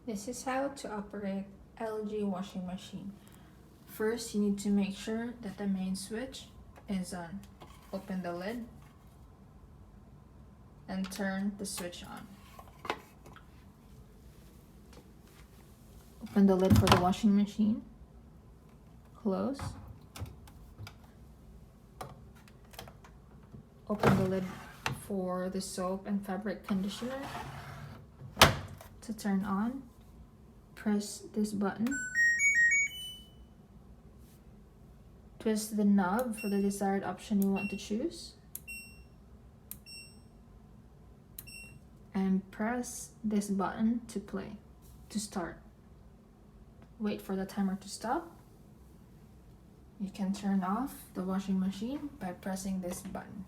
This is how to operate LG washing machine. First, you need to make sure that the main switch is on. Open the lid and turn the switch on. Open the lid for the washing machine. Close. Open the lid for the soap and fabric conditioner. To turn on, press this button. Twist the knob for the desired option you want to choose. And press this button to play, to start. Wait for the timer to stop. You can turn off the washing machine by pressing this button.